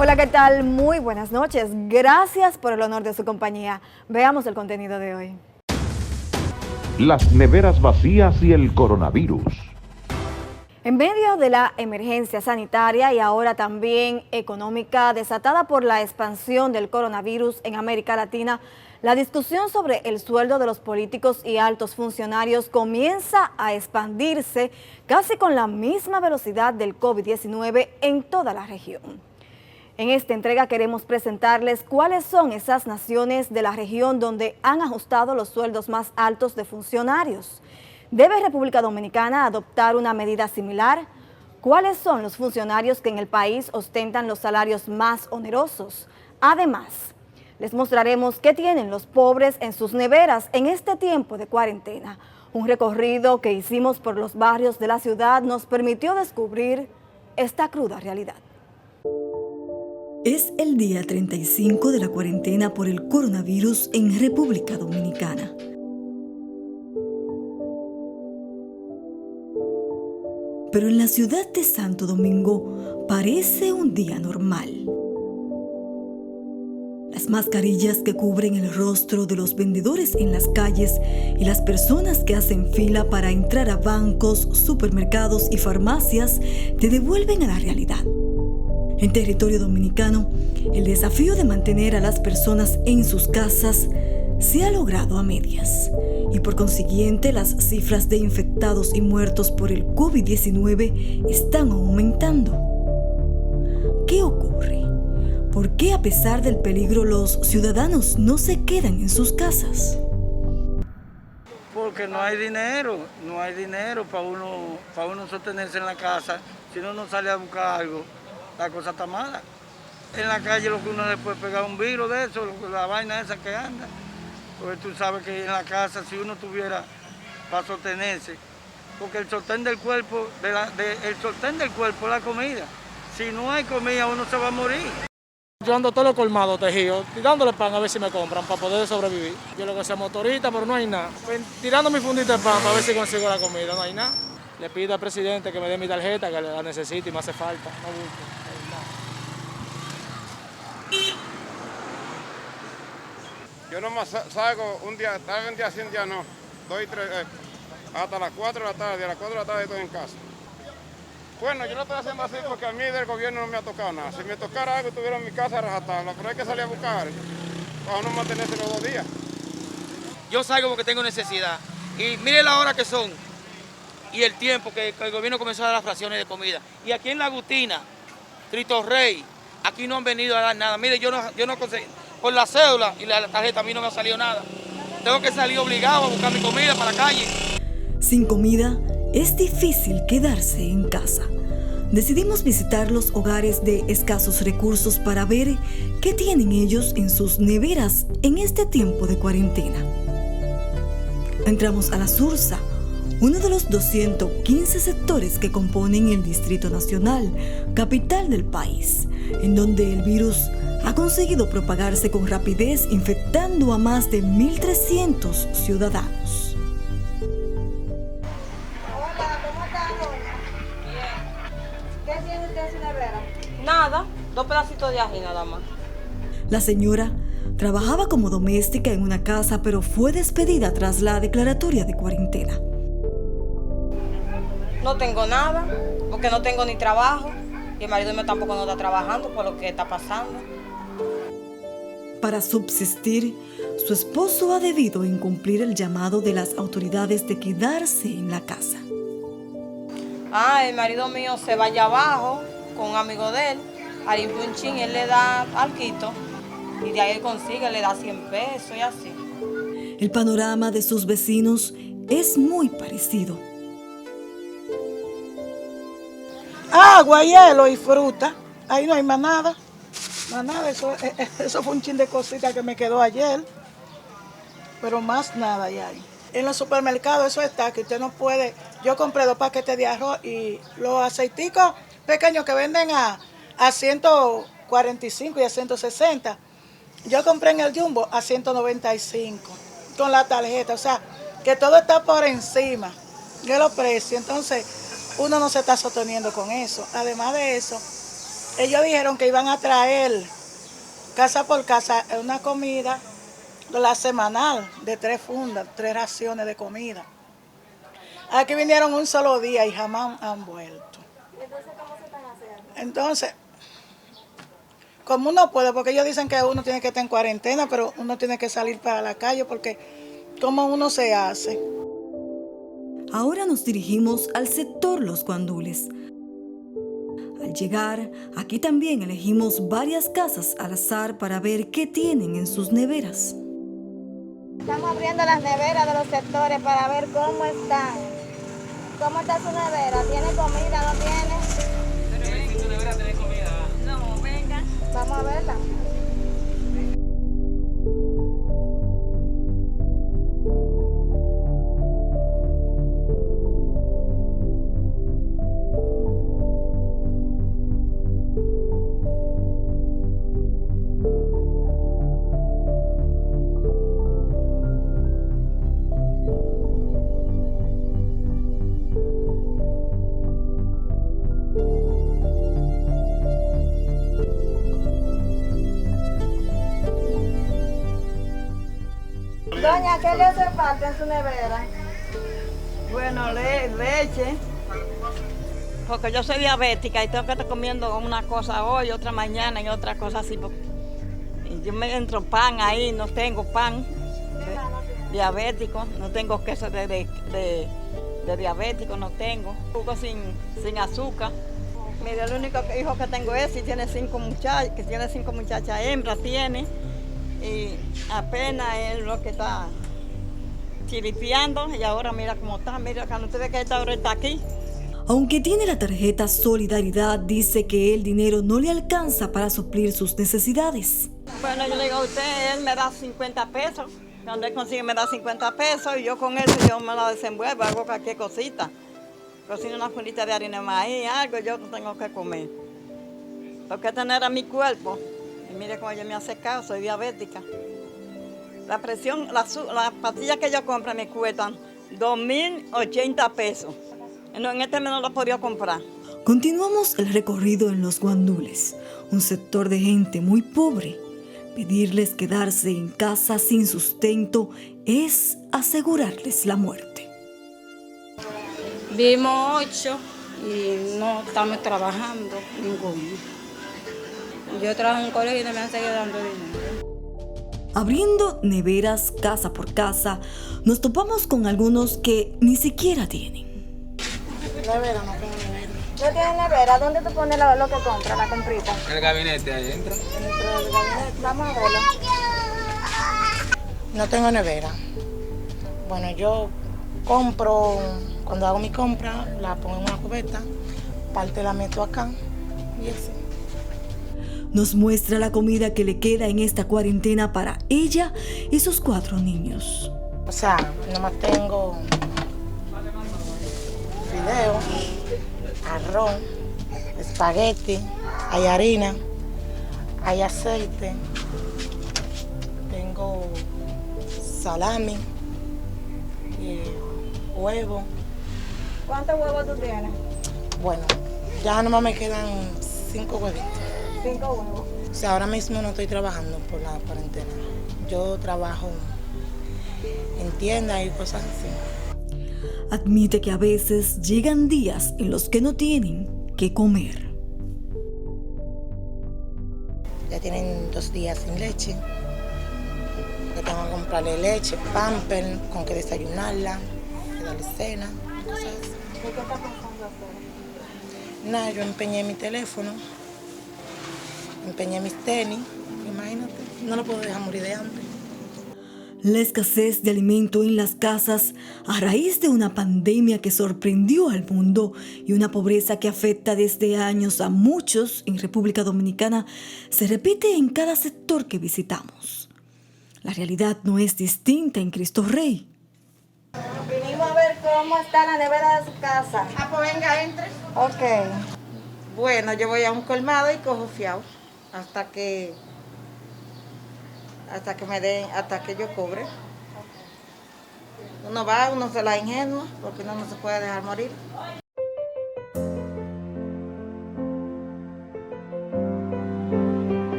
Hola, ¿qué tal? Muy buenas noches. Gracias por el honor de su compañía. Veamos el contenido de hoy. Las neveras vacías y el coronavirus. En medio de la emergencia sanitaria y ahora también económica desatada por la expansión del coronavirus en América Latina, la discusión sobre el sueldo de los políticos y altos funcionarios comienza a expandirse casi con la misma velocidad del COVID-19 en toda la región. En esta entrega queremos presentarles cuáles son esas naciones de la región donde han ajustado los sueldos más altos de funcionarios. ¿Debe República Dominicana adoptar una medida similar? ¿Cuáles son los funcionarios que en el país ostentan los salarios más onerosos? Además, les mostraremos qué tienen los pobres en sus neveras en este tiempo de cuarentena. Un recorrido que hicimos por los barrios de la ciudad nos permitió descubrir esta cruda realidad. Es el día 35 de la cuarentena por el coronavirus en República Dominicana. Pero en la ciudad de Santo Domingo parece un día normal. Las mascarillas que cubren el rostro de los vendedores en las calles y las personas que hacen fila para entrar a bancos, supermercados y farmacias te devuelven a la realidad. En territorio dominicano, el desafío de mantener a las personas en sus casas se ha logrado a medias y por consiguiente las cifras de infectados y muertos por el COVID-19 están aumentando. ¿Qué ocurre? ¿Por qué a pesar del peligro los ciudadanos no se quedan en sus casas? Porque no hay dinero para uno sostenerse en la casa. Si uno no sale a buscar algo, la cosa está mala. En la calle lo que uno le puede pegar un virus de eso, la vaina esa que anda. Porque tú sabes que en la casa si uno tuviera para sostenerse, porque el sostén del cuerpo, el sostén del cuerpo es la comida. Si no hay comida uno se va a morir. Yo ando todo lo colmado tejido, tirándole pan a ver si me compran para poder sobrevivir. Yo lo que sea motorista, pero no hay nada. Pues, tirando mi fundita de pan para ver si consigo la comida, no hay nada. Le pido al presidente que me dé mi tarjeta, que la necesito y me hace falta. No busco. Yo nomás salgo un día, un día sí, un día no. 2 y 3, hasta las 4 de la tarde, a las 4 de la tarde estoy en casa. Bueno, yo lo estoy haciendo así porque a mí del gobierno no me ha tocado nada. Si me tocara algo, estuviera en mi casa a rajatabla, pero hay que salir a buscar para no mantenerse los 2 días. Yo salgo porque tengo necesidad. Y mire la hora que son y el tiempo que el gobierno comenzó a dar las raciones de comida. Y aquí en La Agustina, Cristo Rey, aquí no han venido a dar nada. Mire, yo no conseguí, por la cédula y la tarjeta a mí no me ha salido nada. Tengo que salir obligado a buscar mi comida para la calle. Sin comida, es difícil quedarse en casa. Decidimos visitar los hogares de escasos recursos para ver qué tienen ellos en sus neveras en este tiempo de cuarentena. Entramos a La Sursa, uno de los 215 sectores que componen el Distrito Nacional, capital del país, en donde el virus ha conseguido propagarse con rapidez, infectando a más de 1.300 ciudadanos. Hola, ¿cómo está, doña? Bien. ¿Qué tiene usted en su nevera? Nada, 2 pedacitos de ají nada más. La señora trabajaba como doméstica en una casa, pero fue despedida tras la declaratoria de cuarentena. No tengo nada, porque no tengo ni trabajo, y el marido mío tampoco no está trabajando por lo que está pasando. Para subsistir, su esposo ha debido incumplir el llamado de las autoridades de quedarse en la casa. El marido mío se va allá abajo con un amigo de él, a limpiar un chin, él le da alquito, y de ahí él consigue, le da 100 pesos y así. El panorama de sus vecinos es muy parecido. Agua, hielo y fruta. Ahí no hay más nada. Más nada, eso fue un chin de cosita que me quedó ayer. Pero más nada hay. En los supermercados eso está, que usted no puede. Yo compré 2 paquetes de arroz y los aceiticos pequeños que venden a 145 y a 160. Yo compré en el Jumbo a 195 con la tarjeta. O sea, que todo está por encima de los precios. Entonces, uno no se está sosteniendo con eso. Además de eso, Ellos dijeron que iban a traer casa por casa una comida de la semanal, de 3 fundas, 3 raciones de comida. Aquí vinieron un solo día y jamás han vuelto. Entonces, ¿cómo se están haciendo? Entonces, como uno puede, porque ellos dicen que uno tiene que estar en cuarentena, pero uno tiene que salir para la calle, porque ¿cómo uno se hace? Ahora nos dirigimos al sector Los Guandules. Al llegar, aquí también elegimos varias casas al azar para ver qué tienen en sus neveras. Estamos abriendo las neveras de los sectores para ver cómo están. ¿Cómo está su nevera? ¿Tiene comida? ¿No tiene? ¿Tu nevera tiene comida? No, venga. Vamos a verla. Doña, ¿qué le hace falta en su nevera? Bueno, leche, porque yo soy diabética y tengo que estar comiendo una cosa hoy, otra mañana y otra cosa así. Y yo me entro pan ahí, no tengo pan diabético, no tengo queso de diabético, no tengo. Jugo sin azúcar. Mira, el único hijo que tengo es y tiene 5 muchachas, que tiene 5 muchachas hembras, tiene. Y apenas es lo que está chiripiando y ahora mira cómo está, mira cuando usted ve que esta hora está aquí. Aunque tiene la tarjeta Solidaridad, dice que el dinero no le alcanza para suplir sus necesidades. Bueno, yo le digo a usted, él me da 50 pesos, cuando él consigue me da 50 pesos y yo con eso yo me la desenvuelvo, hago cualquier cosita. Cocino una fundita de harina de maíz, algo yo tengo que comer. Porque tener a mi cuerpo. Y mire cómo yo me hace caso, soy diabética. La presión, las pastillas que yo compro me cuestan 2.080 pesos. No, en este mes no las podía comprar. Continuamos el recorrido en Los Guandules, un sector de gente muy pobre. Pedirles quedarse en casa sin sustento es asegurarles la muerte. Vimos 8 y no estamos trabajando ninguno. Yo trabajo en un colegio y no me han seguido dando dinero. Abriendo neveras casa por casa, nos topamos con algunos que ni siquiera tienen. Nevera, no tengo nevera. ¿No tiene nevera? ¿Dónde tú pones lo que compras, la comprita? En el gabinete, ahí entra. Dentro del gabinete. Vamos a verlo. No tengo nevera. Bueno, yo compro, cuando hago mi compra, la pongo en una cubeta, parte la meto acá y así. Nos muestra la comida que le queda en esta cuarentena para ella y sus 4 niños. O sea, nomás tengo fideo, arroz, espagueti, hay harina, hay aceite, tengo salami, huevo. ¿Cuántos huevos tú tienes? Bueno, ya nomás me quedan 5 huevitos. 5 huevos. O sea, ahora mismo no estoy trabajando por la cuarentena. Yo trabajo en tiendas y cosas así. Admite que a veces llegan días en los que no tienen qué comer. Ya tienen 2 días sin leche. Ya tengo que comprarle leche, pamper, con que desayunarla, que darle cena, cosas así. ¿Qué está pensando hacer? Nada, yo empeñé mi teléfono, empeñé mis tenis, imagínate, no lo puedo dejar morir de hambre. La escasez de alimento en las casas a raíz de una pandemia que sorprendió al mundo y una pobreza que afecta desde años a muchos en República Dominicana se repite en cada sector que visitamos. La realidad no es distinta en Cristo Rey. Vinimos a ver cómo está la nevera de su casa. Ah, pues venga, entre. Ok. Bueno, yo voy a un colmado y cojo fiado hasta que me den, hasta que yo cobre. Uno va, uno se la ingenua, porque uno no se puede dejar morir.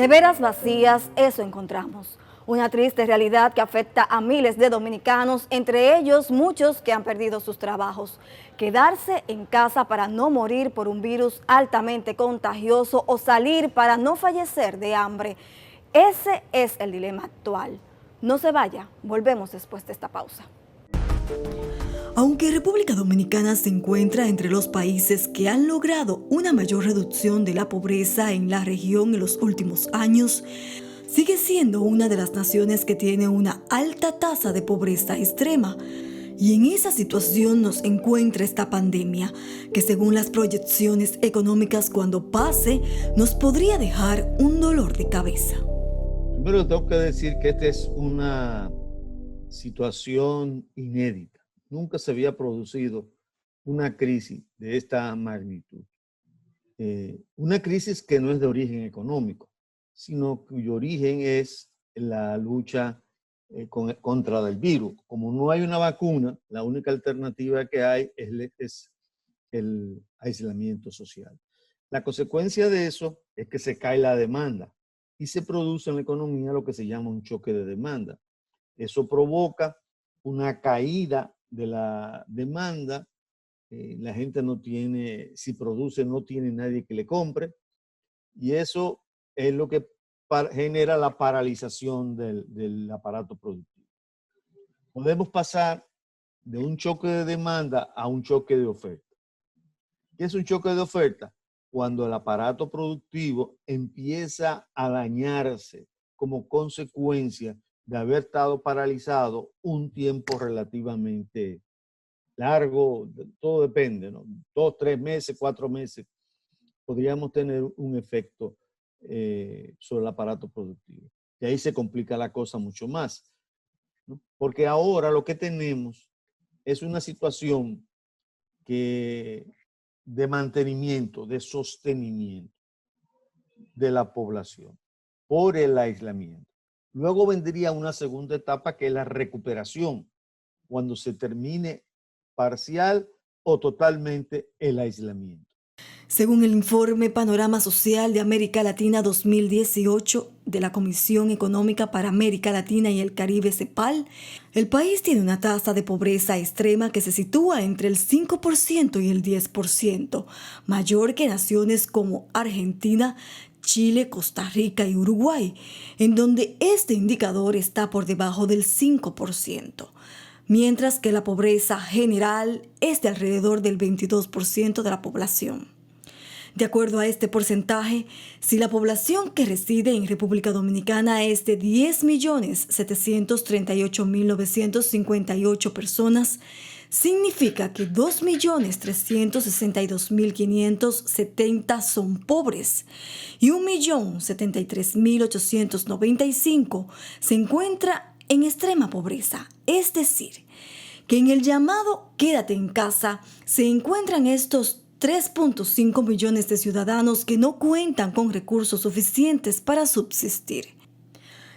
Neveras vacías, eso encontramos. Una triste realidad que afecta a miles de dominicanos, entre ellos muchos que han perdido sus trabajos. Quedarse en casa para no morir por un virus altamente contagioso o salir para no fallecer de hambre. Ese es el dilema actual. No se vaya, volvemos después de esta pausa. Aunque República Dominicana se encuentra entre los países que han logrado una mayor reducción de la pobreza en la región en los últimos años, sigue siendo una de las naciones que tiene una alta tasa de pobreza extrema. Y en esa situación nos encuentra esta pandemia, que según las proyecciones económicas, cuando pase, nos podría dejar un dolor de cabeza. Primero tengo que decir que esta es una situación inédita. Nunca se había producido una crisis de esta magnitud. Una crisis que no es de origen económico, sino cuyo origen es la lucha contra el virus. Como no hay una vacuna, la única alternativa que hay es el aislamiento social. La consecuencia de eso es que se cae la demanda y se produce en la economía lo que se llama un choque de demanda. Eso provoca una caída de la demanda, la gente no tiene, si produce, no tiene nadie que le compre, y eso es lo que genera la paralización del aparato productivo. Podemos pasar de un choque de demanda a un choque de oferta. ¿Qué es un choque de oferta? Cuando el aparato productivo empieza a dañarse como consecuencia de haber estado paralizado un tiempo relativamente largo, todo depende, ¿no? 2, 3 meses, 4 meses, podríamos tener un efecto sobre el aparato productivo. Y ahí se complica la cosa mucho más, ¿no? Porque ahora lo que tenemos es una situación de mantenimiento, de sostenimiento de la población por el aislamiento. Luego vendría una segunda etapa que es la recuperación, cuando se termine parcial o totalmente el aislamiento. Según el informe Panorama Social de América Latina 2018 de la Comisión Económica para América Latina y el Caribe, CEPAL, el país tiene una tasa de pobreza extrema que se sitúa entre el 5% y el 10%, mayor que naciones como Argentina, Chile, Costa Rica y Uruguay, en donde este indicador está por debajo del 5%, mientras que la pobreza general es de alrededor del 22% de la población. De acuerdo a este porcentaje, si la población que reside en República Dominicana es de 10.738.958 personas, significa que 2.362.570 son pobres y 1.073.895 se encuentra en extrema pobreza. Es decir, que en el llamado Quédate en casa se encuentran estos 3.5 millones de ciudadanos que no cuentan con recursos suficientes para subsistir.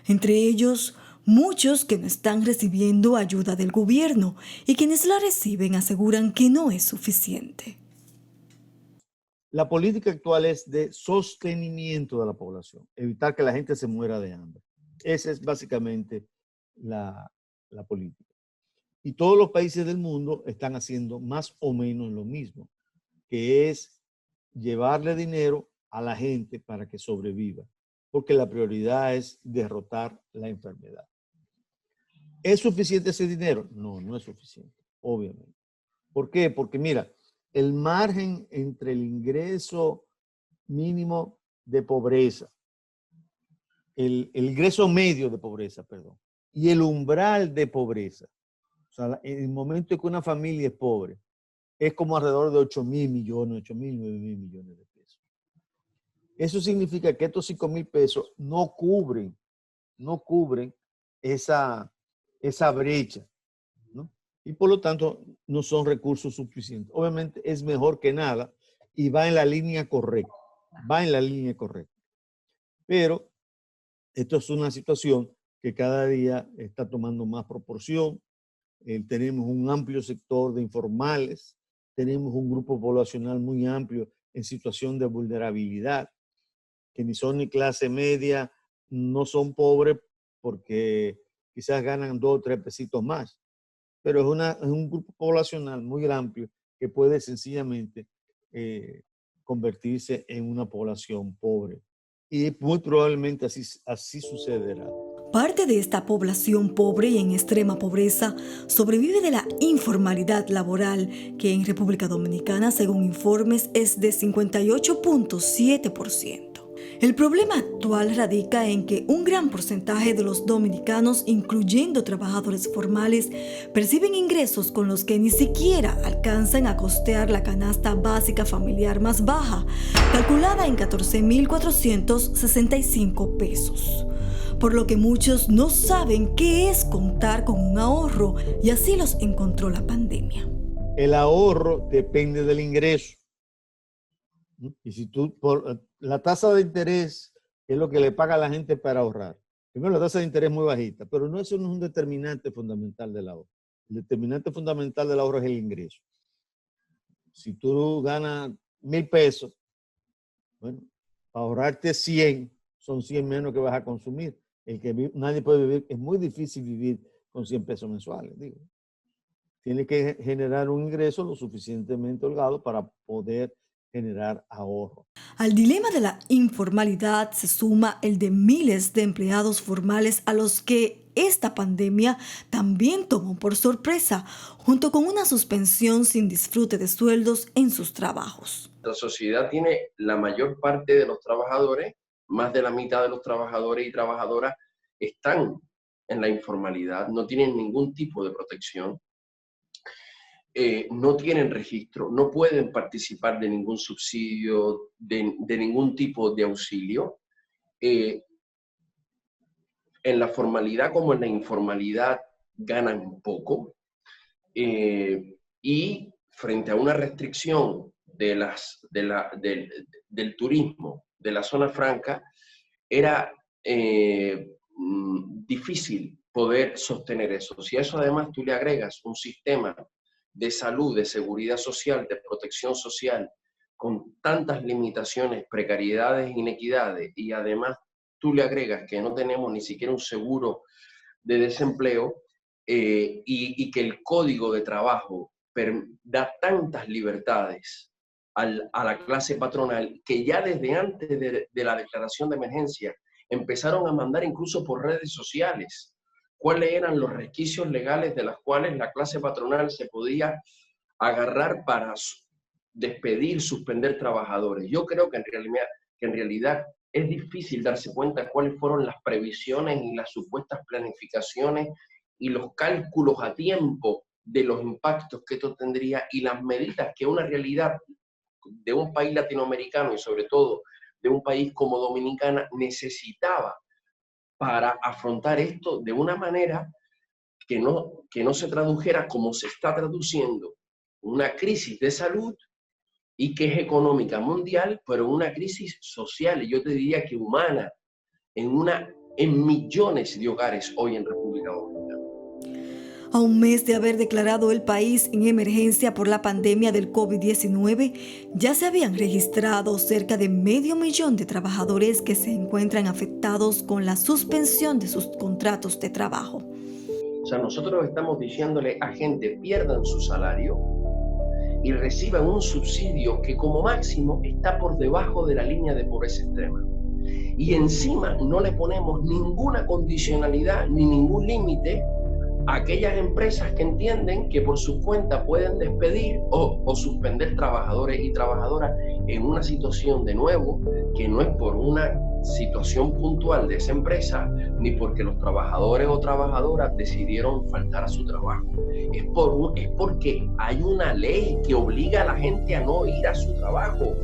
Entre ellos, muchos que no están recibiendo ayuda del gobierno y quienes la reciben aseguran que no es suficiente. La política actual es de sostenimiento de la población, evitar que la gente se muera de hambre. Esa es básicamente la política. Y todos los países del mundo están haciendo más o menos lo mismo, que es llevarle dinero a la gente para que sobreviva, porque la prioridad es derrotar la enfermedad. ¿Es suficiente ese dinero? No, no es suficiente, obviamente. ¿Por qué? Porque mira, el margen entre el ingreso mínimo de pobreza, el ingreso medio de pobreza, perdón, y el umbral de pobreza, o sea, en el momento en que una familia es pobre, es como alrededor de 8.000 millones, 8.000, 9.000 millones de pesos. Eso significa que estos 5.000 pesos no cubren esa brecha, ¿no? Y por lo tanto no son recursos suficientes. Obviamente es mejor que nada y va en la línea correcta, Pero esto es una situación que cada día está tomando más proporción. Tenemos un amplio sector de informales, tenemos un grupo poblacional muy amplio en situación de vulnerabilidad. que ni son ni clase media, no son pobres porque quizás ganan 2 o 3 pesitos más, pero es un grupo poblacional muy amplio que puede sencillamente convertirse en una población pobre. Y muy probablemente así sucederá. Parte de esta población pobre y en extrema pobreza sobrevive de la informalidad laboral, que en República Dominicana, según informes, es de 58.7%. El problema actual radica en que un gran porcentaje de los dominicanos, incluyendo trabajadores formales, perciben ingresos con los que ni siquiera alcanzan a costear la canasta básica familiar más baja, calculada en 14.465 pesos. Por lo que muchos no saben qué es contar con un ahorro, y así los encontró la pandemia. El ahorro depende del ingreso. Y si la tasa de interés es lo que le paga a la gente para ahorrar. Primero, la tasa de interés es muy bajita, pero eso no es un determinante fundamental del ahorro. El determinante fundamental del ahorro es el ingreso. Si tú ganas 1,000 pesos, bueno, para ahorrarte 100, son 100 menos que vas a consumir. Nadie puede vivir, es muy difícil vivir con 100 pesos mensuales. Tiene que generar un ingreso lo suficientemente holgado para poder generar ahorro. Al dilema de la informalidad se suma el de miles de empleados formales a los que esta pandemia también tomó por sorpresa, junto con una suspensión sin disfrute de sueldos en sus trabajos. La sociedad tiene la mayor parte de los trabajadores, más de la mitad de los trabajadores y trabajadoras están en la informalidad, no tienen ningún tipo de protección. No tienen registro, no pueden participar de ningún subsidio, de ningún tipo de auxilio. En la formalidad como en la informalidad ganan poco. Y frente a una restricción del turismo de la zona franca, era difícil poder sostener eso. Si a eso además tú le agregas un sistema de salud, de seguridad social, de protección social, con tantas limitaciones, precariedades, inequidades, y además tú le agregas que no tenemos ni siquiera un seguro de desempleo, y que el Código de Trabajo da tantas libertades a la clase patronal, que ya desde antes de la declaración de emergencia empezaron a mandar incluso por redes sociales cuáles eran los resquicios legales de las cuales la clase patronal se podía agarrar para despedir, suspender trabajadores. Yo creo que en realidad es difícil darse cuenta cuáles fueron las previsiones y las supuestas planificaciones y los cálculos a tiempo de los impactos que esto tendría y las medidas que una realidad de un país latinoamericano y sobre todo de un país como Dominicana necesitaba para afrontar esto de una manera que no se tradujera como se está traduciendo, una crisis de salud y que es económica mundial, pero una crisis social, y yo te diría que humana, en millones de hogares hoy en República Dominicana. A un mes de haber declarado el país en emergencia por la pandemia del COVID-19, ya se habían registrado cerca de 500,000 de trabajadores que se encuentran afectados con la suspensión de sus contratos de trabajo. O sea, nosotros estamos diciéndole a gente, pierdan su salario y reciban un subsidio que como máximo está por debajo de la línea de pobreza extrema. Y encima no le ponemos ninguna condicionalidad ni ningún límite a aquellas empresas que entienden que por su cuenta pueden despedir o suspender trabajadores y trabajadoras en una situación de nuevo que no es por una situación puntual de esa empresa ni porque los trabajadores o trabajadoras decidieron faltar a su trabajo. Es porque hay una ley que obliga a la gente a no ir a su trabajo,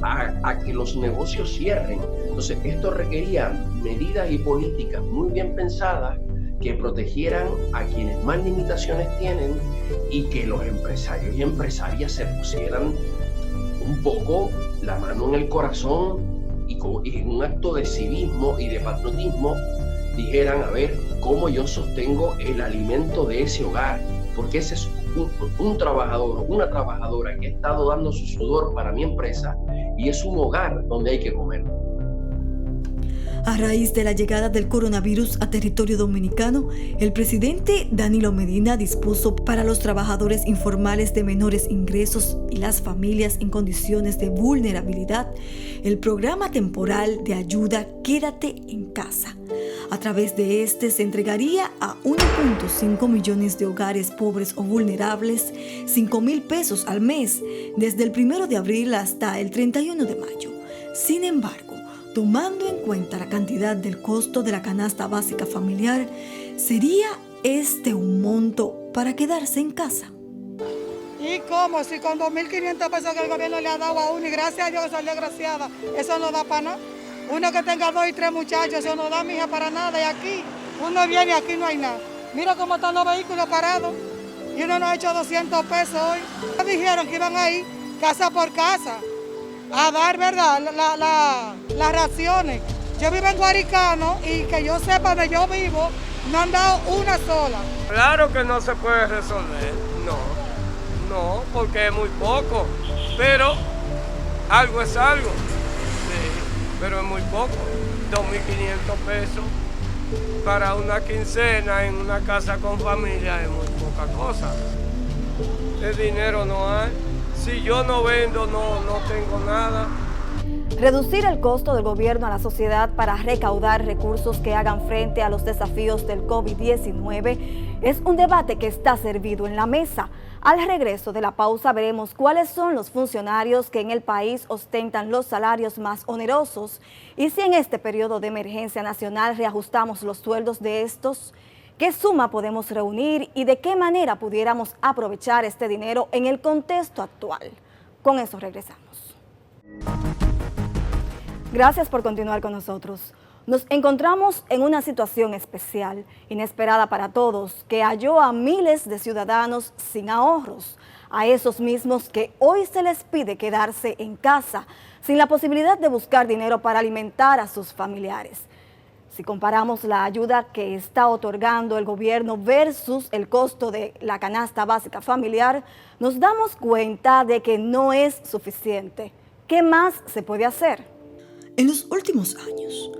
a que los negocios cierren. Entonces esto requería medidas y políticas muy bien pensadas que protegieran a quienes más limitaciones tienen y que los empresarios y empresarias se pusieran un poco la mano en el corazón y en un acto de civismo y de patriotismo dijeran, a ver, ¿cómo yo sostengo el alimento de ese hogar? Porque ese es un trabajador o una trabajadora que ha estado dando su sudor para mi empresa y es un hogar donde hay que comer. A raíz de la llegada del coronavirus a territorio dominicano, el presidente Danilo Medina dispuso para los trabajadores informales de menores ingresos y las familias en condiciones de vulnerabilidad el programa temporal de ayuda Quédate en Casa. A través de este se entregaría a 1.5 millones de hogares pobres o vulnerables 5,000 pesos al mes desde el 1 de abril hasta el 31 de mayo. Sin embargo, tomando en cuenta la cantidad del costo de la canasta básica familiar, ¿sería este un monto para quedarse en casa? ¿Y cómo? Si con 2.500 pesos que el gobierno le ha dado a uno, y gracias a Dios que soy desgraciada, eso no da para nada. Uno que tenga 2 y 3 muchachos, eso no da, mija, para nada. Y aquí, uno viene y aquí no hay nada. Mira cómo están los vehículos parados. Y uno nos ha hecho 200 pesos hoy. Dijeron que iban a ir casa por casa a dar, ¿verdad?, las raciones. Yo vivo en Guaricano y que yo sepa donde yo vivo, no han dado una sola. Claro que no se puede resolver, no, porque es muy poco, pero algo es algo, sí, pero es muy poco, 2.500 pesos para una quincena en una casa con familia es muy poca cosa. El dinero no hay. Si yo no vendo, no tengo nada. Reducir el costo del gobierno a la sociedad para recaudar recursos que hagan frente a los desafíos del COVID-19 es un debate que está servido en la mesa. Al regreso de la pausa veremos cuáles son los funcionarios que en el país ostentan los salarios más onerosos y si en este periodo de emergencia nacional reajustamos los sueldos de estos. ¿Qué suma podemos reunir y de qué manera pudiéramos aprovechar este dinero en el contexto actual? Con eso regresamos. Gracias por continuar con nosotros. Nos encontramos en una situación especial, inesperada para todos, que halló a miles de ciudadanos sin ahorros, a esos mismos que hoy se les pide quedarse en casa, sin la posibilidad de buscar dinero para alimentar a sus familiares. Si comparamos la ayuda que está otorgando el gobierno versus el costo de la canasta básica familiar, nos damos cuenta de que no es suficiente. ¿Qué más se puede hacer? En los últimos años,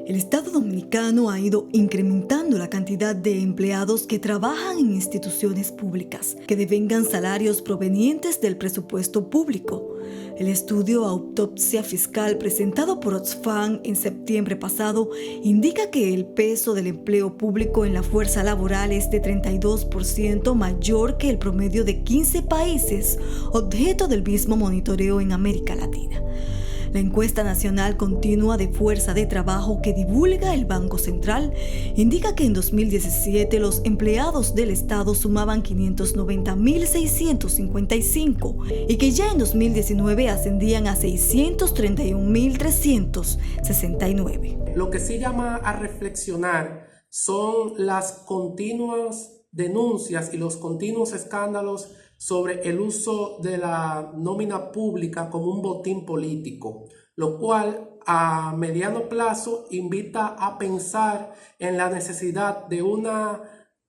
el Estado dominicano ha ido incrementando la cantidad de empleados que trabajan en instituciones públicas, que devengan salarios provenientes del presupuesto público. El estudio Autopsia Fiscal presentado por Oxfam en septiembre pasado indica que el peso del empleo público en la fuerza laboral es de 32% mayor que el promedio de 15 países, objeto del mismo monitoreo en América Latina. La encuesta nacional continua de fuerza de trabajo que divulga el Banco Central indica que en 2017 los empleados del Estado sumaban 590.655 y que ya en 2019 ascendían a 631.369. Lo que sí llama a reflexionar son las continuas denuncias y los continuos escándalos sobre el uso de la nómina pública como un botín político, lo cual a mediano plazo invita a pensar en la necesidad de una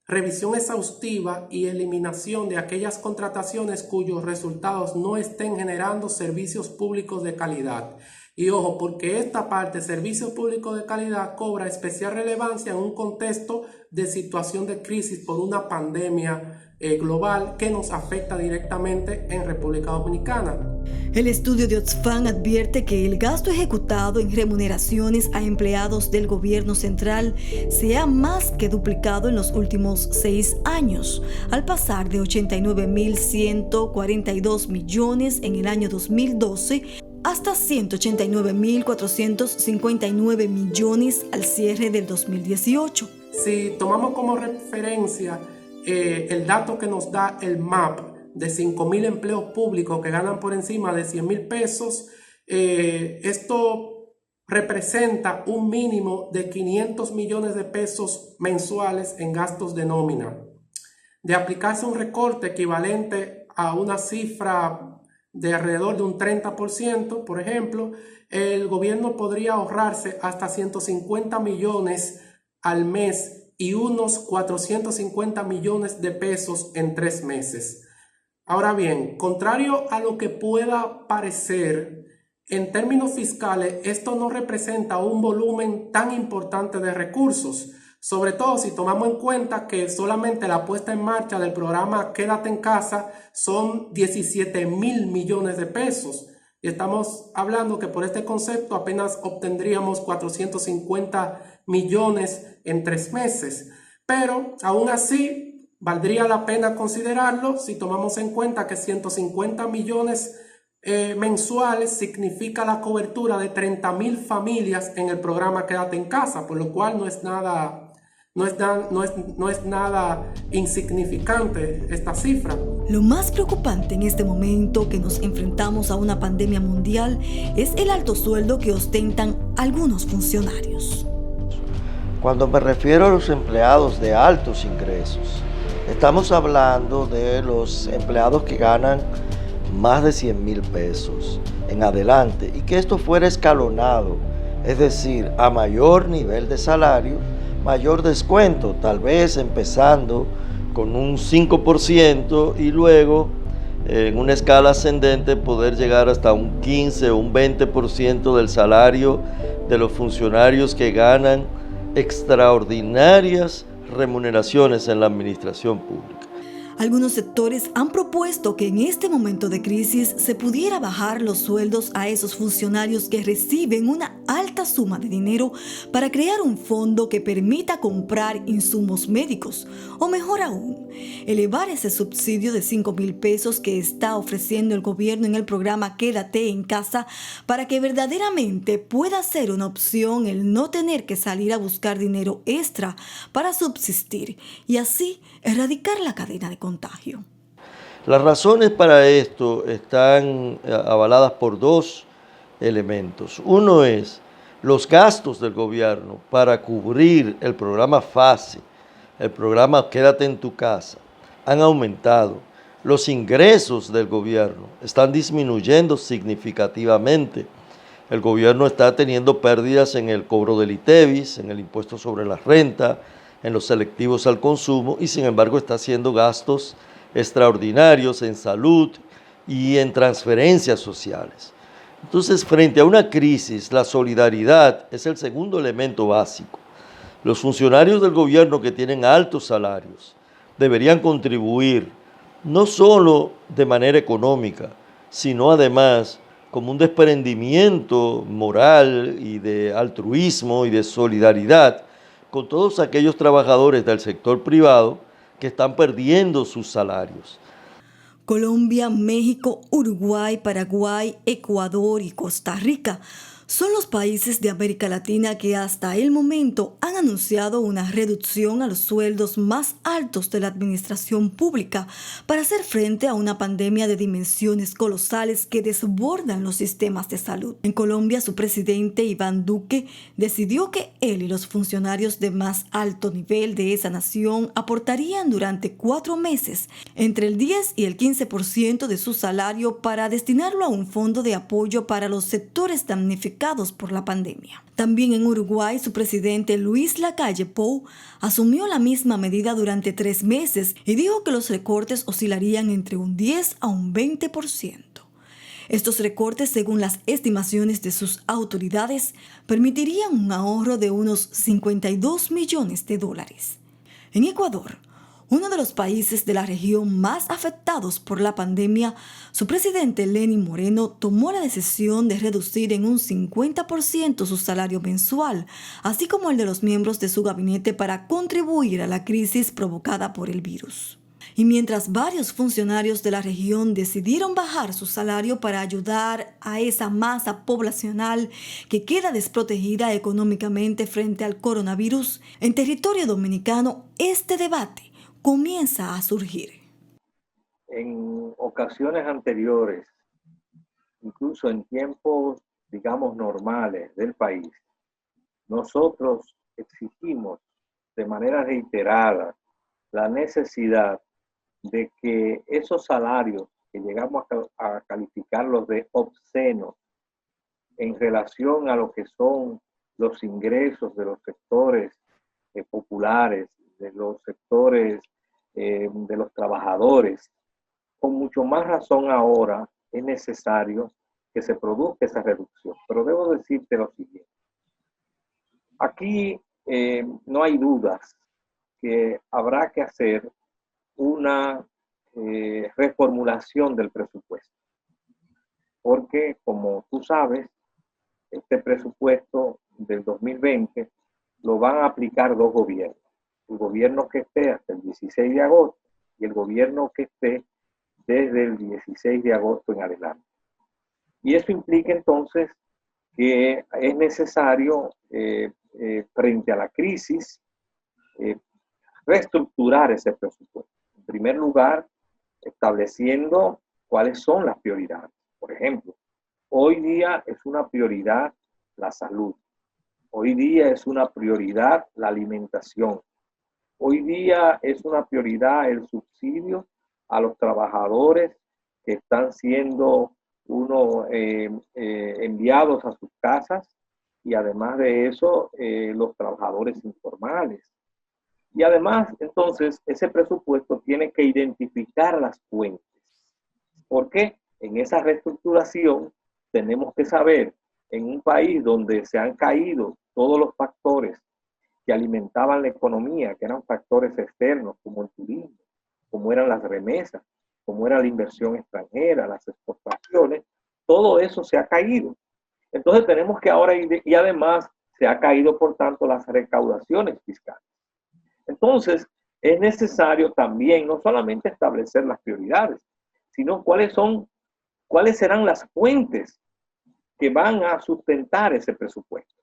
revisión exhaustiva y eliminación de aquellas contrataciones cuyos resultados no estén generando servicios públicos de calidad. Y ojo, porque esta parte, servicios públicos de calidad, cobra especial relevancia en un contexto de situación de crisis por una pandemia global que nos afecta directamente en República Dominicana. El estudio de Oxfam advierte que el gasto ejecutado en remuneraciones a empleados del gobierno central se ha más que duplicado en los últimos 6 años, al pasar de 89.142 millones en el año 2012 hasta 189.459 millones al cierre del 2018. Si tomamos como referencia el dato que nos da el MAP de 5,000 empleos públicos que ganan por encima de 100,000 pesos, esto representa un mínimo de 500 millones de pesos mensuales en gastos de nómina. De aplicarse un recorte equivalente a una cifra de alrededor de un 30%, por ejemplo, el gobierno podría ahorrarse hasta 150 millones al mes y unos 450 millones de pesos en 3 meses. Ahora bien, contrario a lo que pueda parecer, en términos fiscales, esto no representa un volumen tan importante de recursos, sobre todo si tomamos en cuenta que solamente la puesta en marcha del programa Quédate en Casa son 17.000 millones de pesos. Y estamos hablando que por este concepto apenas obtendríamos 450 millones en 3 meses. Pero aún así, valdría la pena considerarlo si tomamos en cuenta que 150 millones mensuales significa la cobertura de 30.000 familias en el programa Quédate en Casa, por lo cual no es nada insignificante esta cifra. Lo más preocupante en este momento que nos enfrentamos a una pandemia mundial es el alto sueldo que ostentan algunos funcionarios. Cuando me refiero a los empleados de altos ingresos, estamos hablando de los empleados que ganan más de 100,000 pesos en adelante y que esto fuera escalonado, es decir, a mayor nivel de salario, mayor descuento, tal vez empezando con un 5% y luego en una escala ascendente poder llegar hasta un 15 o un 20% del salario de los funcionarios que ganan extraordinarias remuneraciones en la administración pública. Algunos sectores han propuesto que en este momento de crisis se pudiera bajar los sueldos a esos funcionarios que reciben una alta suma de dinero para crear un fondo que permita comprar insumos médicos, o mejor aún, elevar ese subsidio de 5,000 pesos que está ofreciendo el gobierno en el programa Quédate en Casa para que verdaderamente pueda ser una opción el no tener que salir a buscar dinero extra para subsistir y así erradicar la cadena de contagio. Las razones para esto están avaladas por dos elementos. Uno es los gastos del gobierno para cubrir el programa FASE, el programa Quédate en tu Casa, han aumentado. Los ingresos del gobierno están disminuyendo significativamente. El gobierno está teniendo pérdidas en el cobro del ITEVIS, en el impuesto sobre la renta, en los selectivos al consumo y sin embargo está haciendo gastos extraordinarios en salud y en transferencias sociales. Entonces, frente a una crisis, la solidaridad es el segundo elemento básico. Los funcionarios del gobierno que tienen altos salarios deberían contribuir no solo de manera económica, sino además como un desprendimiento moral y de altruismo y de solidaridad con todos aquellos trabajadores del sector privado que están perdiendo sus salarios. Colombia, México, Uruguay, Paraguay, Ecuador y Costa Rica son los países de América Latina que hasta el momento han anunciado una reducción a los sueldos más altos de la administración pública para hacer frente a una pandemia de dimensiones colosales que desbordan los sistemas de salud. En Colombia, su presidente Iván Duque decidió que él y los funcionarios de más alto nivel de esa nación aportarían durante 4 meses entre el 10 y el 15% de su salario para destinarlo a un fondo de apoyo para los sectores damnificados por la pandemia. También en Uruguay, su presidente Luis Lacalle Pou asumió la misma medida durante 3 meses y dijo que los recortes oscilarían entre un 10 a un 20%. Estos recortes, según las estimaciones de sus autoridades, permitirían un ahorro de unos 52 millones de dólares. En Ecuador, uno de los países de la región más afectados por la pandemia, su presidente Lenín Moreno tomó la decisión de reducir en un 50% su salario mensual, así como el de los miembros de su gabinete para contribuir a la crisis provocada por el virus. Y mientras varios funcionarios de la región decidieron bajar su salario para ayudar a esa masa poblacional que queda desprotegida económicamente frente al coronavirus, en territorio dominicano este debate comienza a surgir. En ocasiones anteriores, incluso en tiempos, digamos, normales del país, nosotros exigimos de manera reiterada la necesidad de que esos salarios que llegamos a calificarlos de obscenos en relación a lo que son los ingresos de los sectores populares, de los sectores de los trabajadores, con mucho más razón ahora es necesario que se produzca esa reducción. Pero debo decirte lo siguiente. Aquí no hay dudas que habrá que hacer una reformulación del presupuesto. Porque, como tú sabes, este presupuesto del 2020 lo van a aplicar dos gobiernos. El gobierno que esté hasta el 16 de agosto y el gobierno que esté desde el 16 de agosto en adelante. Y eso implica entonces que es necesario, frente a la crisis, reestructurar ese presupuesto. En primer lugar, estableciendo cuáles son las prioridades. Por ejemplo, hoy día es una prioridad la salud. Hoy día es una prioridad la alimentación. Hoy día es una prioridad el subsidio a los trabajadores que están siendo enviados a sus casas y además de eso los trabajadores informales. Y además, entonces, ese presupuesto tiene que identificar las fuentes. ¿Por qué? En esa reestructuración tenemos que saber, en un país donde se han caído todos los factores que alimentaban la economía, que eran factores externos, como el turismo, como eran las remesas, como era la inversión extranjera, las exportaciones, todo eso se ha caído. Entonces tenemos que ahora, y además se ha caído, por tanto, las recaudaciones fiscales. Entonces, es necesario también no solamente establecer las prioridades, sino cuáles serán las fuentes que van a sustentar ese presupuesto.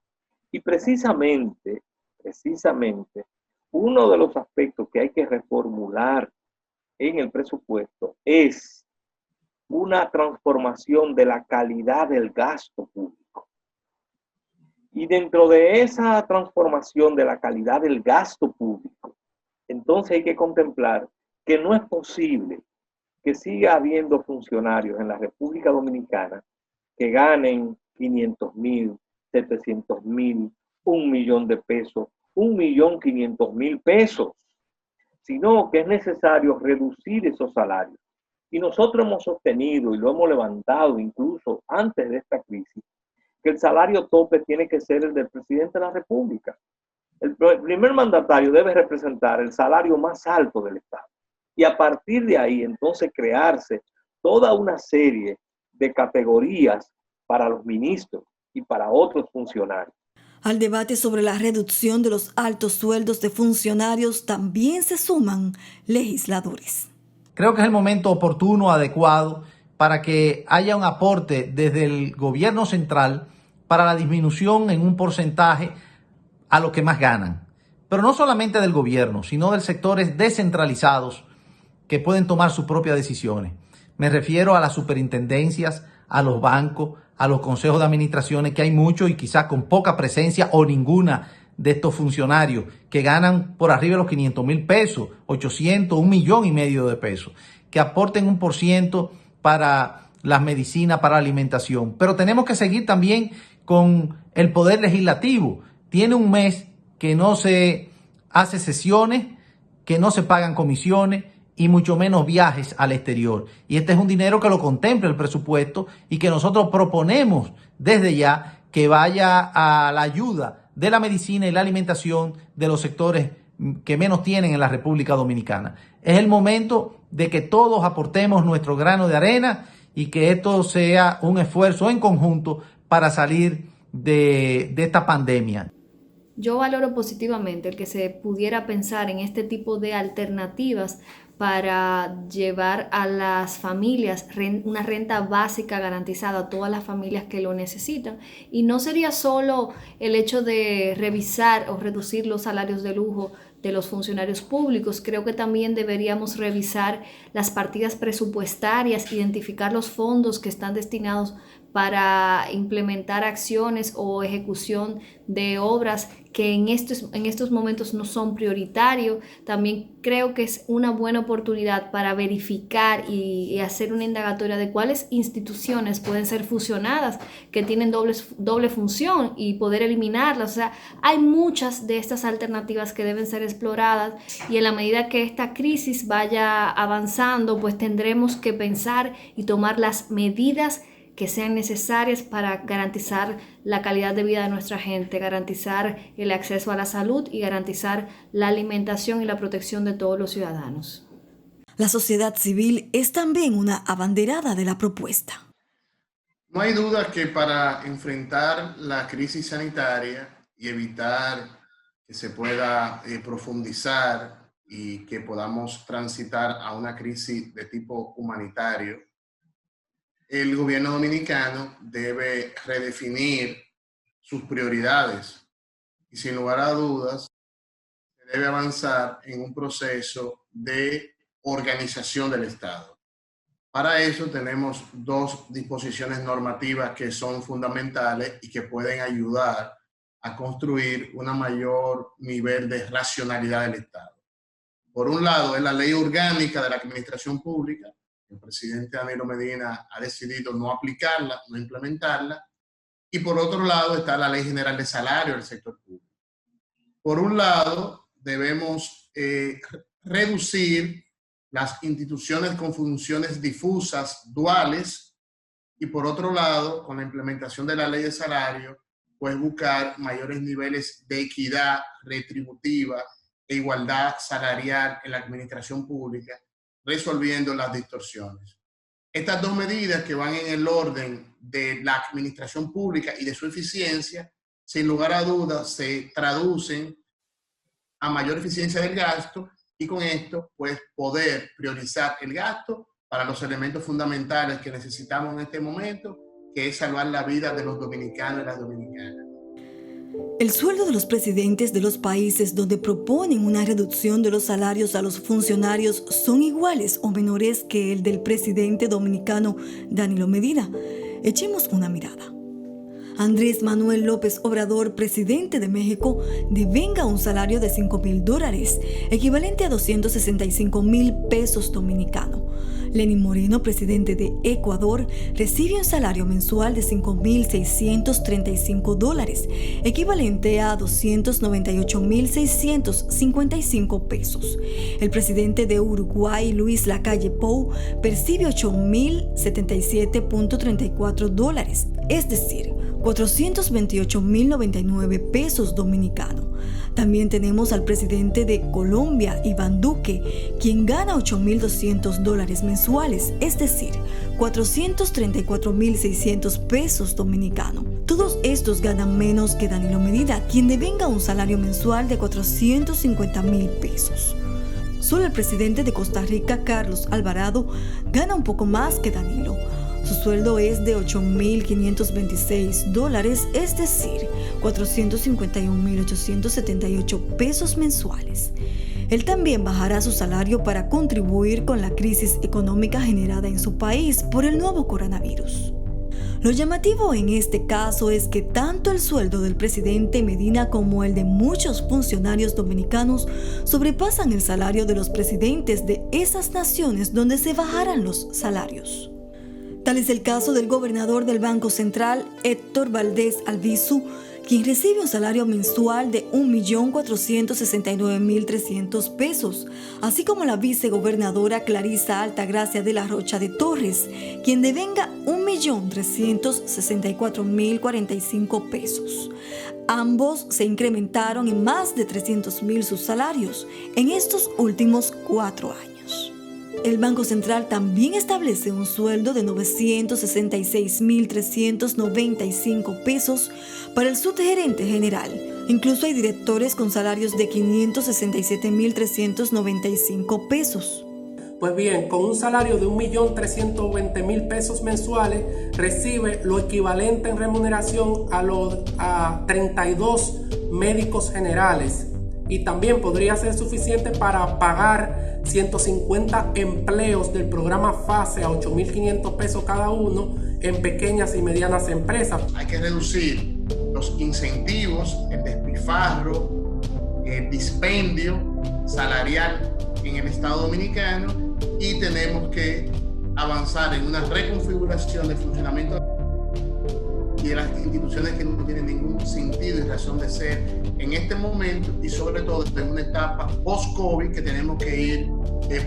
Y precisamente, uno de los aspectos que hay que reformular en el presupuesto es una transformación de la calidad del gasto público. Y dentro de esa transformación de la calidad del gasto público, entonces hay que contemplar que no es posible que siga habiendo funcionarios en la República Dominicana que ganen 500,000, 700,000, 1,000,000 de pesos, 1,500,000 pesos, sino que es necesario reducir esos salarios. Y nosotros hemos sostenido y lo hemos levantado incluso antes de esta crisis, que el salario tope tiene que ser el del presidente de la República. El primer mandatario debe representar el salario más alto del Estado. Y a partir de ahí, entonces, crearse toda una serie de categorías para los ministros y para otros funcionarios. Al debate sobre la reducción de los altos sueldos de funcionarios también se suman legisladores. Creo que es el momento oportuno, adecuado, para que haya un aporte desde el gobierno central para la disminución en un porcentaje a los que más ganan. Pero no solamente del gobierno, sino de sectores descentralizados que pueden tomar sus propias decisiones. Me refiero a las superintendencias, a los bancos, a los consejos de administraciones, que hay muchos y quizás con poca presencia o ninguna de estos funcionarios que ganan por arriba de los 500,000 pesos, 800, 1,500,000 de pesos, que aporten 1% para las medicinas, para la alimentación. Pero tenemos que seguir también con el poder legislativo. Tiene un mes que no se hace sesiones, que no se pagan comisiones y mucho menos viajes al exterior. Y este es un dinero que lo contempla el presupuesto y que nosotros proponemos desde ya que vaya a la ayuda de la medicina y la alimentación de los sectores que menos tienen en la República Dominicana. Es el momento de que todos aportemos nuestro grano de arena y que esto sea un esfuerzo en conjunto para salir de esta pandemia. Yo valoro positivamente el que se pudiera pensar en este tipo de alternativas para llevar a las familias una renta básica garantizada a todas las familias que lo necesitan. Y no sería solo el hecho de revisar o reducir los salarios de lujo de los funcionarios públicos. Creo que también deberíamos revisar las partidas presupuestarias, identificar los fondos que están destinados para implementar acciones o ejecución de obras que en estos momentos no son prioritarios. También creo que es una buena oportunidad para verificar y hacer una indagatoria de cuáles instituciones pueden ser fusionadas, que tienen doble función y poder eliminarlas. O sea, hay muchas de estas alternativas que deben ser exploradas y en la medida que esta crisis vaya avanzando, pues tendremos que pensar y tomar las medidas que sean necesarias para garantizar la calidad de vida de nuestra gente, garantizar el acceso a la salud y garantizar la alimentación y la protección de todos los ciudadanos. La sociedad civil es también una abanderada de la propuesta. No hay duda que para enfrentar la crisis sanitaria y evitar que se pueda profundizar y que podamos transitar a una crisis de tipo humanitario, el gobierno dominicano debe redefinir sus prioridades y sin lugar a dudas se debe avanzar en un proceso de organización del Estado. Para eso tenemos dos disposiciones normativas que son fundamentales y que pueden ayudar a construir un mayor nivel de racionalidad del Estado. Por un lado es la Ley Orgánica de la Administración Pública. El presidente Danilo Medina ha decidido no aplicarla, no implementarla. Y por otro lado está la Ley General de Salario del sector público. Por un lado debemos reducir las instituciones con funciones difusas, duales, y por otro lado, con la implementación de la ley de salario, pues buscar mayores niveles de equidad retributiva e igualdad salarial en la administración pública, resolviendo las distorsiones. Estas dos medidas que van en el orden de la administración pública y de su eficiencia, sin lugar a dudas, se traducen a mayor eficiencia del gasto y con esto, pues, poder priorizar el gasto para los elementos fundamentales que necesitamos en este momento, que es salvar la vida de los dominicanos y las dominicanas. El sueldo de los presidentes de los países donde proponen una reducción de los salarios a los funcionarios son iguales o menores que el del presidente dominicano Danilo Medina. Echemos una mirada. Andrés Manuel López Obrador, presidente de México, devenga un salario de $5,000, equivalente a 265,000 pesos dominicanos. Lenín Moreno, presidente de Ecuador, recibe un salario mensual de $5,635, equivalente a 298,655 pesos. El presidente de Uruguay, Luis Lacalle Pou, percibe $8,077.34, es decir, 428,099 pesos dominicanos. También tenemos al presidente de Colombia, Iván Duque, quien gana $8,200 mensuales, es decir, 434,600 pesos dominicanos. Todos estos ganan menos que Danilo Medina, quien devenga un salario mensual de 450,000 pesos. Solo el presidente de Costa Rica, Carlos Alvarado, gana un poco más que Danilo. Su sueldo es de $8,526, es decir, 451,878 pesos mensuales. Él también bajará su salario para contribuir con la crisis económica generada en su país por el nuevo coronavirus. Lo llamativo en este caso es que tanto el sueldo del presidente Medina como el de muchos funcionarios dominicanos sobrepasan el salario de los presidentes de esas naciones donde se bajaran los salarios. Tal es el caso del gobernador del Banco Central, Héctor Valdés Albizu, quien recibe un salario mensual de $1,469,300 pesos, así como la vicegobernadora Clarisa Altagracia de la Rocha de Torres, quien devenga $1,364,045 pesos. Ambos se incrementaron en más de 300,000 sus salarios en estos últimos 4 años. El Banco Central también establece un sueldo de $966,395 pesos para el subgerente general. Incluso hay directores con salarios de $567,395 pesos. Pues bien, con un salario de $1,320,000 pesos mensuales, recibe lo equivalente en remuneración a 32 médicos generales. Y también podría ser suficiente para pagar 150 empleos del programa FASE a $8,500 pesos cada uno en pequeñas y medianas empresas. Hay que reducir los incentivos, el despilfarro, el dispendio salarial en el Estado Dominicano y tenemos que avanzar en una reconfiguración del funcionamiento de las instituciones que no tienen ningún sentido y razón de ser en este momento y sobre todo en una etapa post-COVID que tenemos que ir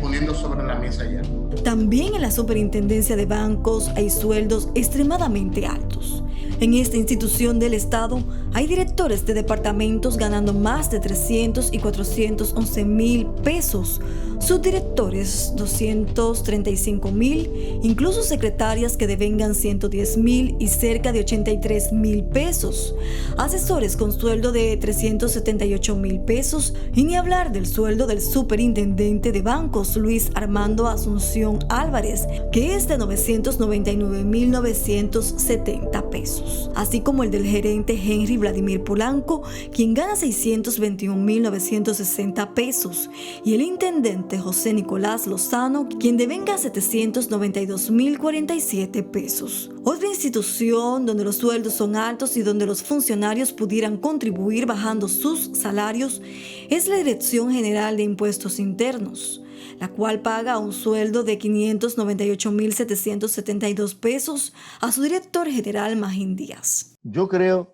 poniendo sobre la mesa ya. También en la Superintendencia de Bancos hay sueldos extremadamente altos. En esta institución del Estado hay directores de departamentos ganando más de 300 y 411 mil pesos, subdirectores 235 mil, incluso secretarias que devengan 110 mil y cerca de 83 mil pesos, asesores con sueldo de 378 mil pesos y ni hablar del sueldo del superintendente de bancos Luis Armando Asunción Álvarez, que es de 929.970 pesos, así como el del gerente Henry Vladimir Polanco, quien gana 621.960 pesos, y el intendente José Nicolás Lozano, quien devenga 792.047 pesos. Otra institución donde los sueldos son altos y donde los funcionarios pudieran contribuir bajando sus salarios es la Dirección General de Impuestos Internos, la cual paga un sueldo de 598.772 pesos a su director general Magín Díaz. Yo creo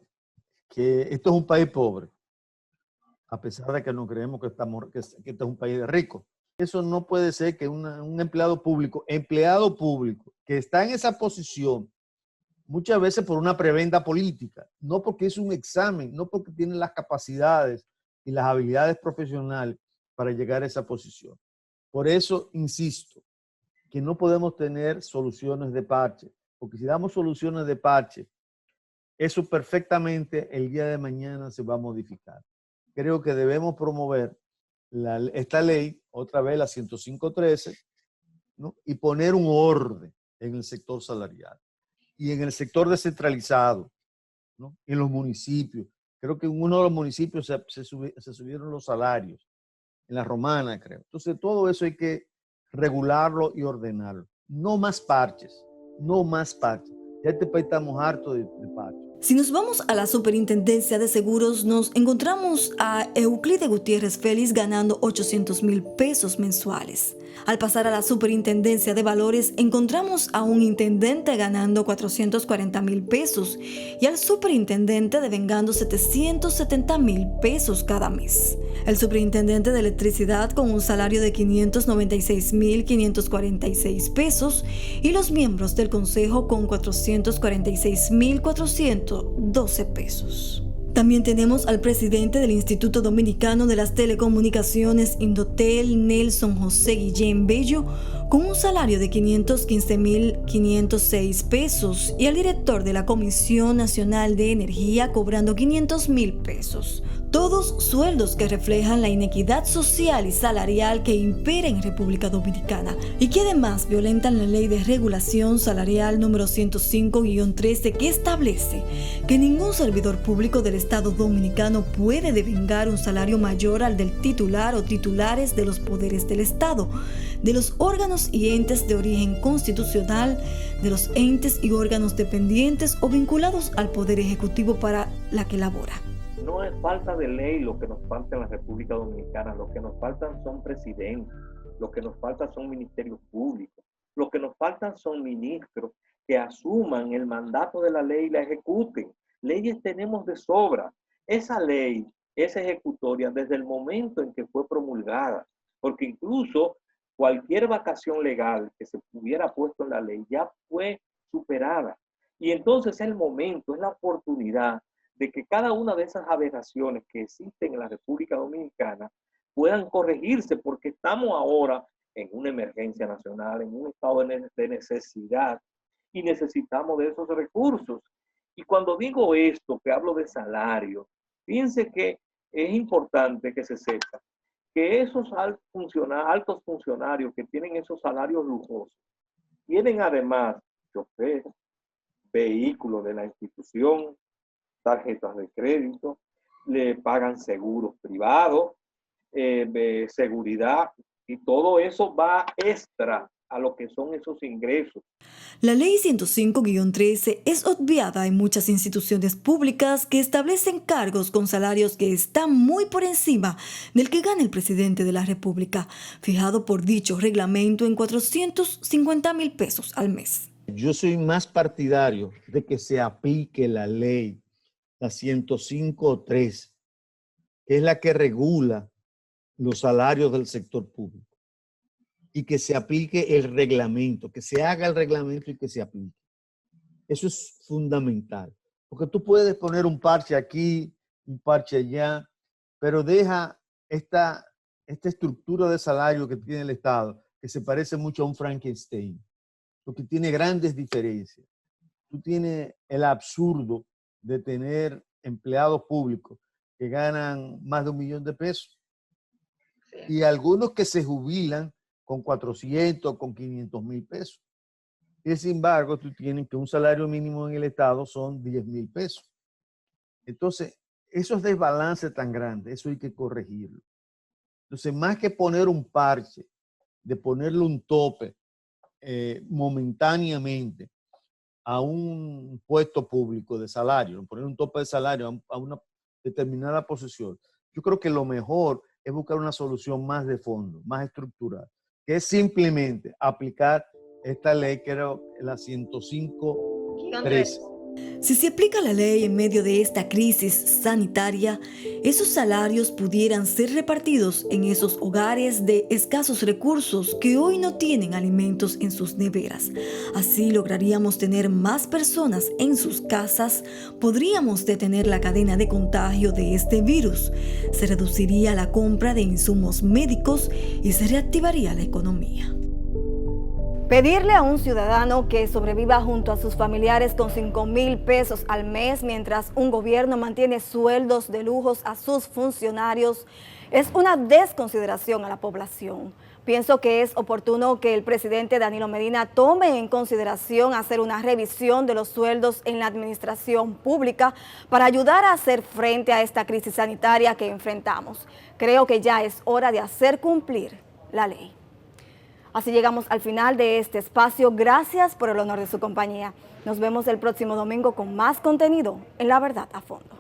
que esto es un país pobre, a pesar de que no creemos que esto es un país de ricos. Eso no puede ser que un empleado público que está en esa posición, muchas veces por una prebenda política, no porque es un examen, no porque tiene las capacidades y las habilidades profesionales para llegar a esa posición. Por eso insisto que no podemos tener soluciones de parche, porque si damos soluciones de parche, eso perfectamente el día de mañana se va a modificar. Creo que debemos promover esta ley, otra vez la 105.13, ¿no? Y poner un orden en el sector salarial y en el sector descentralizado, ¿no? En los municipios. Creo que en uno de los municipios se subieron los salarios, en la Romana, creo. Entonces, todo eso hay que regularlo y ordenarlo. No más parches, no más parches. Ya este país estamos hartos de parches. Si nos vamos a la Superintendencia de Seguros, nos encontramos a Euclide Gutiérrez Félix ganando 800.000 pesos mensuales. Al pasar a la Superintendencia de Valores, encontramos a un intendente ganando 440.000 pesos y al superintendente devengando 770.000 pesos cada mes. El superintendente de Electricidad con un salario de 596.546 pesos y los miembros del Consejo con 446.412 pesos. También tenemos al presidente del Instituto Dominicano de las Telecomunicaciones, Indotel, Nelson José Guillén Bello, con un salario de 515.506 pesos y al director de la Comisión Nacional de Energía cobrando 500.000 pesos. Todos sueldos que reflejan la inequidad social y salarial que impera en República Dominicana y que además violentan la Ley de Regulación Salarial número 105-13, que establece que ningún servidor público del Estado Dominicano puede devengar un salario mayor al del titular o titulares de los poderes del Estado, de los órganos y entes de origen constitucional, de los entes y órganos dependientes o vinculados al Poder Ejecutivo para la que labora. No es falta de ley lo que nos falta en la República Dominicana, lo que nos faltan son presidentes, lo que nos faltan son ministerios públicos, lo que nos faltan son ministros que asuman el mandato de la ley y la ejecuten. Leyes tenemos de sobra. Esa ley es ejecutoria desde el momento en que fue promulgada, porque incluso cualquier vacación legal que se hubiera puesto en la ley ya fue superada. Y entonces es el momento, es la oportunidad de que cada una de esas aberraciones que existen en la República Dominicana puedan corregirse, porque estamos ahora en una emergencia nacional, en un estado de necesidad, y necesitamos de esos recursos. Y cuando digo esto, que hablo de salario, fíjense que es importante que se sepa que esos altos funcionarios que tienen esos salarios lujosos, tienen además chofer, vehículos de la institución, tarjetas de crédito, le pagan seguros privados, seguridad, y todo eso va extra a lo que son esos ingresos. La Ley 105-13 es obviada en muchas instituciones públicas que establecen cargos con salarios que están muy por encima del que gana el presidente de la República, fijado por dicho reglamento en 450.000 pesos al mes. Yo soy más partidario de que se aplique la ley, la 105.3, que es la que regula los salarios del sector público. y que se aplique el reglamento, que se haga el reglamento y que se aplique. Eso es fundamental, porque tú puedes poner un parche aquí, un parche allá, pero deja esta estructura de salario que tiene el Estado, que se parece mucho a un Frankenstein, porque tiene grandes diferencias. Tú tienes el absurdo de tener empleados públicos que ganan más de $1 millón de pesos y algunos que se jubilan con 400, con 500,000 pesos. Y sin embargo, tú tienes que un salario mínimo en el Estado son 10,000 pesos. Entonces, esos desbalances tan grandes, eso hay que corregirlo. Entonces, más que poner un parche, de ponerle un tope momentáneamente a un puesto público de salario, poner un tope de salario a una determinada posición, yo creo que lo mejor es buscar una solución más de fondo, más estructural, que es simplemente aplicar esta ley, que era la 105.13. Si se aplica la ley en medio de esta crisis sanitaria, esos salarios pudieran ser repartidos en esos hogares de escasos recursos que hoy no tienen alimentos en sus neveras. Así lograríamos tener más personas en sus casas, podríamos detener la cadena de contagio de este virus, se reduciría la compra de insumos médicos y se reactivaría la economía. Pedirle a un ciudadano que sobreviva junto a sus familiares con 5,000 pesos al mes mientras un gobierno mantiene sueldos de lujos a sus funcionarios es una desconsideración a la población. Pienso que es oportuno que el presidente Danilo Medina tome en consideración hacer una revisión de los sueldos en la administración pública para ayudar a hacer frente a esta crisis sanitaria que enfrentamos. Creo que ya es hora de hacer cumplir la ley. Así llegamos al final de este espacio. Gracias por el honor de su compañía. Nos vemos el próximo domingo con más contenido en La Verdad a Fondo.